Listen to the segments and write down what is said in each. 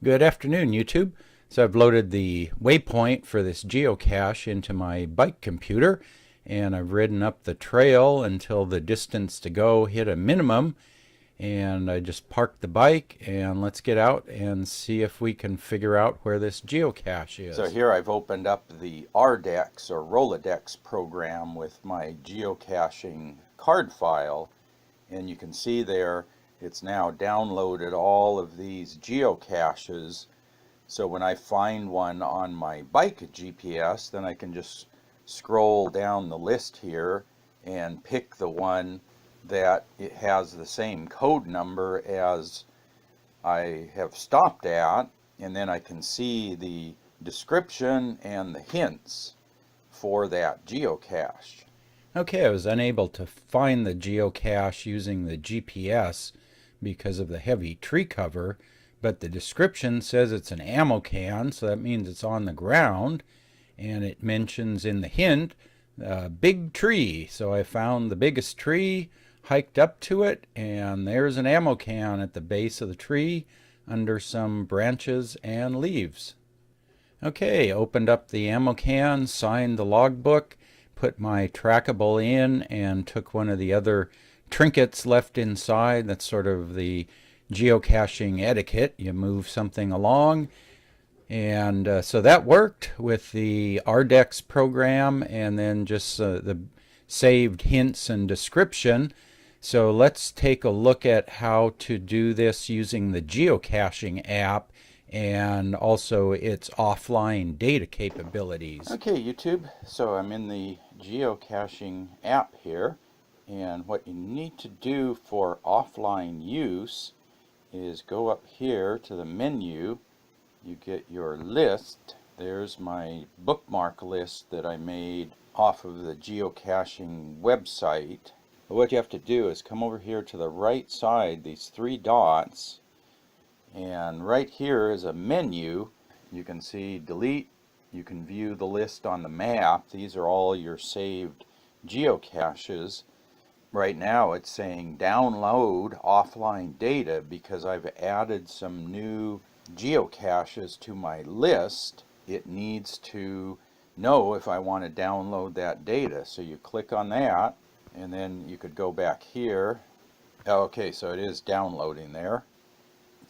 Good afternoon, YouTube. So I've loaded the waypoint for this geocache into my bike computer, and I've ridden up the trail until the distance to go hit a minimum, and I just parked the bike, and let's get out and see if we can figure out where this geocache is. So here I've opened up the Rdex or Rolodex program with my geocaching card file, and you can see there it's now downloaded all of these geocaches. So when I find one on my bike GPS, then I can just scroll down the list here and pick the one that it has the same code number as I have stopped at, and then I can see the description and the hints for that geocache. Okay, I was unable to find the geocache using the GPS because of the heavy tree cover, but the description says it's an ammo can, so that means it's on the ground, and it mentions in the hint big tree. So I found the biggest tree, hiked up to it, and there's an ammo can at the base of the tree under some branches and leaves. Okay, opened up the ammo can, signed the logbook, put my trackable in, and took one of the other trinkets left inside. That's sort of the geocaching etiquette. You move something along, and so that worked with the Rdex program, and then just the saved hints and description. So let's take a look at how to do this using the geocaching app and also its offline data capabilities. Okay, YouTube, so I'm in the geocaching app here, and what you need to do for offline use is go up here to the menu. You get your list. There's my bookmark list that I made off of the geocaching website. But what you have to do is come over here to the right side, these three dots, and right here is a menu. You can see delete. You can view the list on the map. These are all your saved geocaches. Right now it's saying download offline data because I've added some new geocaches to my list. It needs to know if I want to download that data. So you click on that, and then you could go back here. Okay, so it is downloading there.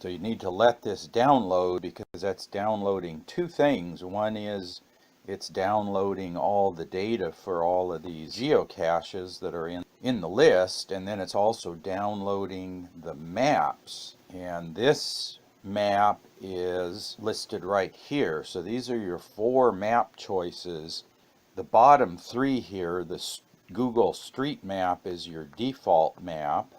So you need to let this download because that's downloading two things. One is it's downloading all the data for all of these geocaches that are in the list, and then it's also downloading the maps. And this map is listed right here. So these are your four map choices. The bottom three here, the Google Street Map, is your default map,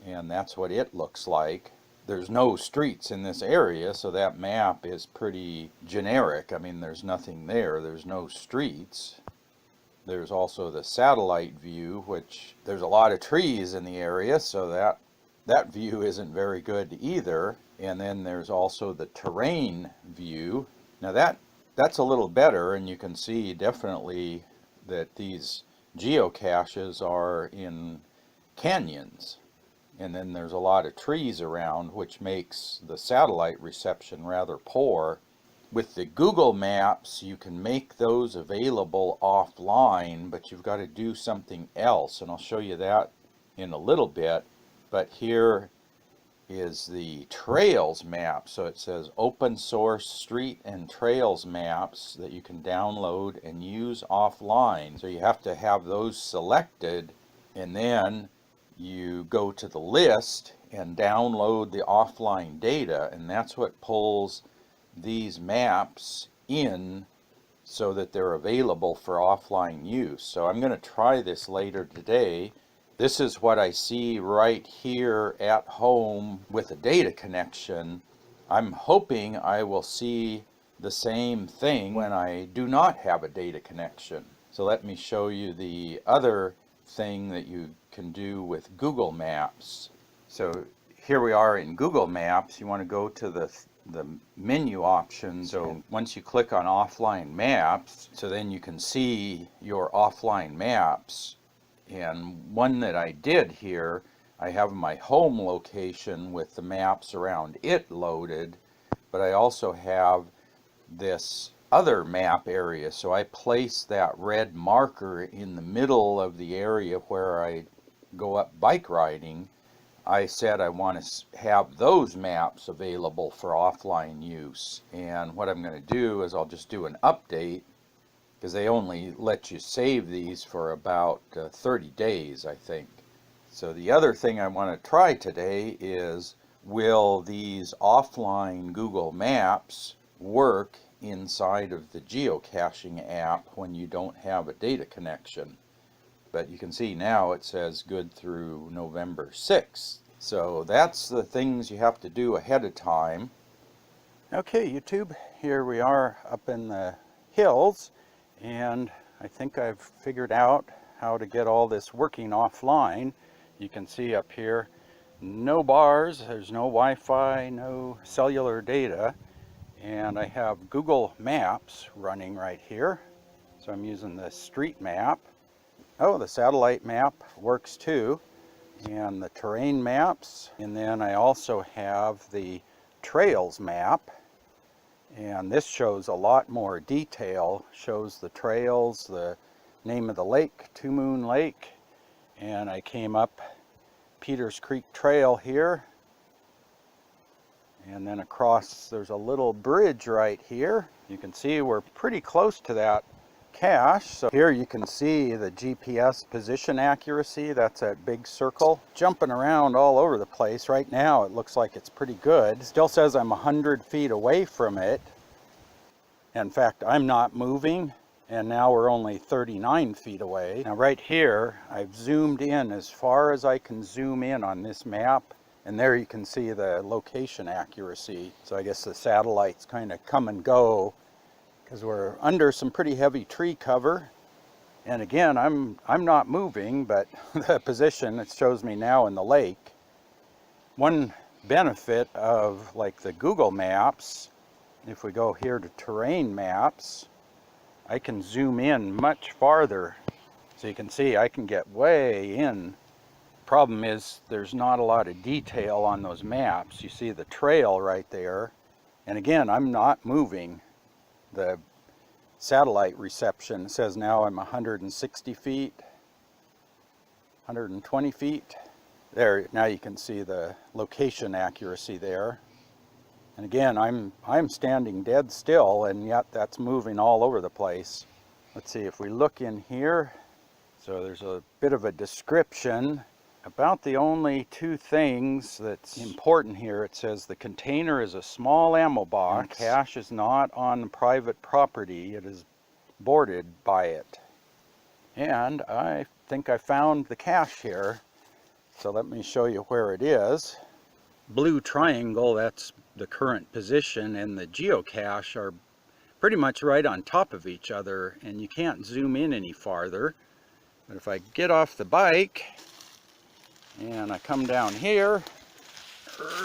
and that's what it looks like. There's no streets in this area, so that map is pretty generic. I mean, there's nothing there. There's no streets. There's also the satellite view, which there's a lot of trees in the area, so that view isn't very good either. And then there's also the terrain view. Now that's a little better, and you can see definitely that these geocaches are in canyons. And then there's a lot of trees around, which makes the satellite reception rather poor. With the Google Maps, you can make those available offline, but you've got to do something else, and I'll show you that in a little bit. But here is the trails map. So it says open source street and trails maps that you can download and use offline. So you have to have those selected, and then you go to the list and download the offline data, and that's what pulls these maps in so that they're available for offline use. So I'm going to try this later today. This is what I see right here at home with a data connection. I'm hoping I will see the same thing when I do not have a data connection. So let me show you the other thing that you can do with Google Maps. So here we are in Google Maps. You want to go to the menu options. So once you click on offline maps, so then you can see your offline maps. And one that I did here, I have my home location with the maps around it loaded, but I also have this other map area. So I place that red marker in the middle of the area where I go up bike riding. I said I want to have those maps available for offline use. And what I'm going to do is I'll just do an update, because they only let you save these for about 30 days, I think. So the other thing I want to try today is, will these offline Google Maps work inside of the geocaching app when you don't have a data connection? But you can see now it says good through November 6th. So that's the things you have to do ahead of time. Okay, YouTube, here we are up in the hills, and I think I've figured out how to get all this working offline. You can see up here, no bars, there's no Wi-Fi, no cellular data, and I have Google Maps running right here. So I'm using the street map. Oh, the satellite map works too, and the terrain maps, and then I also have the trails map, and this shows a lot more detail, shows the trails, the name of the lake, Two Moon Lake, and I came up Peters Creek Trail here, and then across there's a little bridge right here. You can see we're pretty close to that cache. So here you can see the GPS position accuracy. That's that big circle jumping around all over the place. Right now it looks like it's pretty good. Still says I'm 100 feet away from it. In fact, I'm not moving, and now we're only 39 feet away. Now right here I've zoomed in as far as I can zoom in on this map, and there you can see the location accuracy. So I guess the satellites kind of come and go, because we're under some pretty heavy tree cover. And again, I'm not moving, but the position it shows me now in the lake. One benefit of like the Google Maps, if we go here to terrain maps, I can zoom in much farther. So you can see I can get way in. Problem is there's not a lot of detail on those maps. You see the trail right there. And again, I'm not moving. The satellite reception says now I'm 160 feet, 120 feet. There, now you can see the location accuracy there. And again, I'm standing dead still, and yet that's moving all over the place. Let's see if we look in here. So there's a bit of a description. About the only two things that's important here, it says the container is a small ammo box. Cache is not on private property. It is boarded by it. And I think I found the cache here. So let me show you where it is. Blue triangle, that's the current position, and the geocache are pretty much right on top of each other, and you can't zoom in any farther. But if I get off the bike, and I come down here,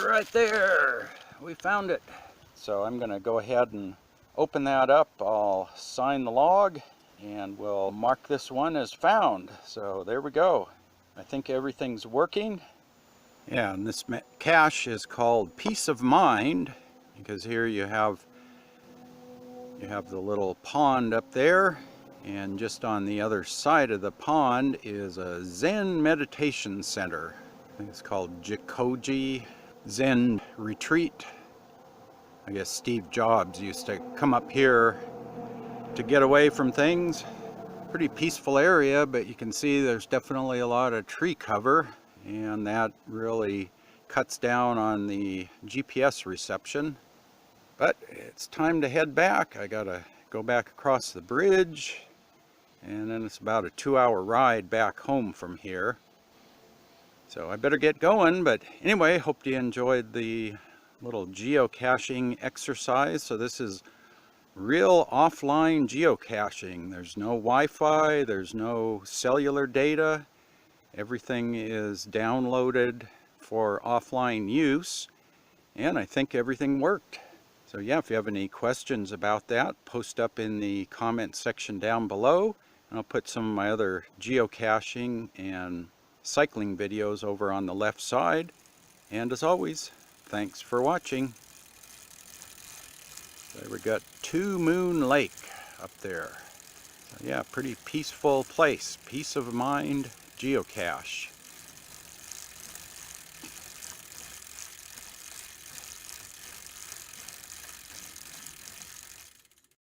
right there, we found it. So I'm going to go ahead and open that up. I'll sign the log, and we'll mark this one as found. So there we go. I think everything's working. Yeah, and this cache is called Peace of Mind, because here you have the little pond up there. And just on the other side of the pond is a Zen Meditation Center. I think it's called GeoCahces Zen Retreat. I guess Steve Jobs used to come up here to get away from things. Pretty peaceful area, but you can see there's definitely a lot of tree cover, and that really cuts down on the GPS reception. But it's time to head back. I gotta go back across the bridge, and then it's about a 2-hour ride back home from here. So I better get going, but anyway, hope you enjoyed the little geocaching exercise. So this is real offline geocaching. There's no Wi-Fi, there's no cellular data. Everything is downloaded for offline use, and I think everything worked. So yeah, if you have any questions about that, post up in the comment section down below. I'll put some of my other geocaching and cycling videos over on the left side. And as always, thanks for watching. So we got Two Moon Lake up there. So yeah, pretty peaceful place. Peace of mind geocache.